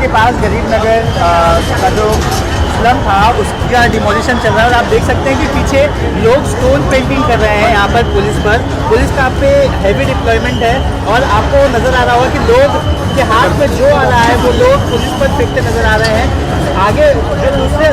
के pass गरीब नगर का जो स्लम था उसका डिमोलिशन चल रहा है और आप देख सकते हैं कि पीछे लोग स्टोन पेंटिंग कर रहे हैं यहाँ पर पुलिस का पे हैवी डिप्लॉयमेंट है और आपको नज़र आ रहा होगा कि लोग के हाथ में जो आ रहा है वो लोग पुलिस पर फेंकते नज़र आ रहे हैं। आगे जो दूसरे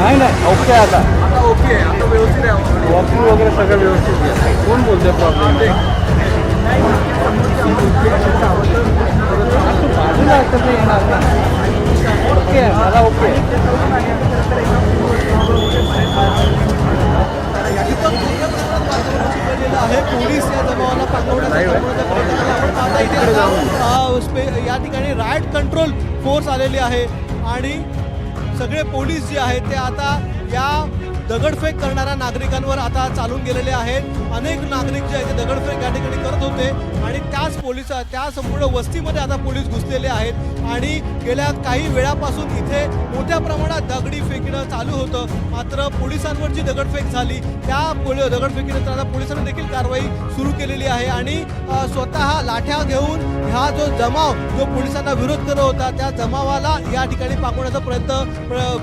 नाही ओके आता ओके आता व्यवस्थित आहे वॉकिंग वगैरे सगळं व्यवस्थित आहे। कोण बोलतोय प्रॉब्लेम बाजूला असतं ते येणार ना ओके आहे मला ओके आहे। पोलीस या जमावाला पाठवण्याचा या ठिकाणी रायट कंट्रोल फोर्स आलेली आहे आणि सगळे पोलीस जे आहेत ते आता या दगडफेक करणाऱ्या नागरिकांवर आता चालून गेलेले आहेत। अनेक नागरिक जे आहेत ते दगडफेक या ठिकाणी करत होते आणि त्या संपूर्ण वस्तीमध्ये आता पोलीस घुसलेले आहेत आणि गेल्या काही वेळापासून इथे मोठ्या प्रमाणात दगडी फेकणं चालू होतं। मात्र पोलिसांवर जी दगडफेक झाली त्या दगडफेकीनंतर आता पोलिसांनी देखील कारवाई सुरू केलेली आहे आणि स्वतः लाठ्या घेऊन हा जो जमाव जो पोलिसांना विरोध करत होता त्या जमावाला या ठिकाणी पांगवण्याचा प्रयत्न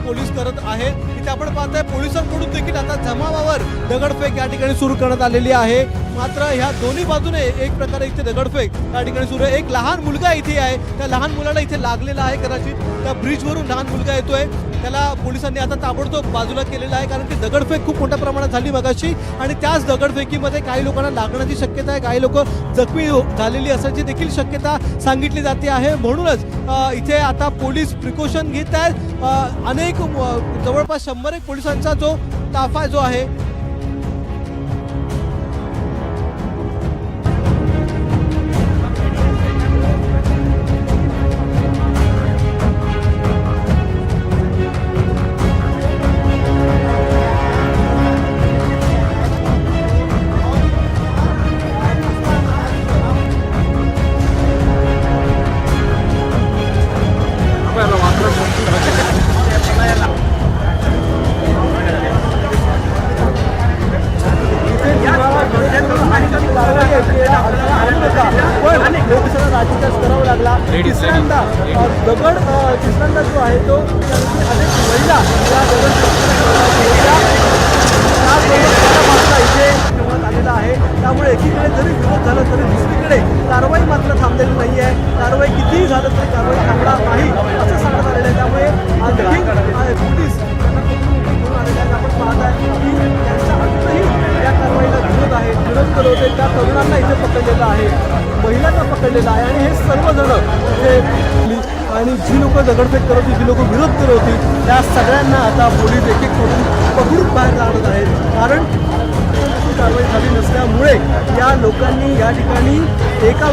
पोलीस करत आहेत। इथे आपण पाहतोय पोलिसांकडून देखील आता जमावावर दगडफेक या ठिकाणी सुरू करण्यात आलेली आहे। मात्र ह्या दोन्ही बाजूने एक प्रकारे इथे दगडफेक या ठिकाणी सुरू आहे। एक लहान मुलगा इथे आहे, त्या लहान मुलाला इथे लागलेला आहे, कदाचित त्या ब्रिजवरून लहान मुलगा येतोय, त्याला पोलिसांनी आता ताबडतोब बाजूला केलेला आहे कारण की दगडफेक खूप मोठ्या प्रमाणात झाली मगाशी आणि त्याच दगडफेकीमध्ये काही लोकांना लागण्याची शक्यता आहे, काही लोक जखमी झालेली असण्याची देखील शक्यता सांगितली जाते आहे। म्हणूनच इथे आता पोलीस प्रिकॉशन घेत आहेत। अनेक जवळपास 100 पोलिसांचा जो ताफा जो आहे राजकारण करावं लागला। तिसऱ्यांदा जो आहे तो अनेक महिला इथे ठेवण्यात आलेला आहे। त्यामुळे एकीकडे जरी विरोध झाला तरी दुसरीकडे कारवाई मात्र थांबलेली नाही आहे। कारवाई कितीही झालं तरी कारवाई थांबणार नाही असं सांगण्यात आलेलं आहे। त्यामुळे पोलीस आपण पाहत आहे की त्यांच्या अजूनही या कारवाईला विरोध आहे, विरोध करत होते। त्या तरुणांना इथे पकडलेलं आहे, महिलांना पकडलेलं आहे आणि हे सर्वजण इथे आणि जी लोक दगडफेक करत होती, जी लोक विरोध करत होती त्या सगळ्यांना आता पोलीस एक एक करून पकडून बाहेर काढत आहेत कारण कारवाई झाली नसल्यामुळे या लोकांनी या ठिकाणी एका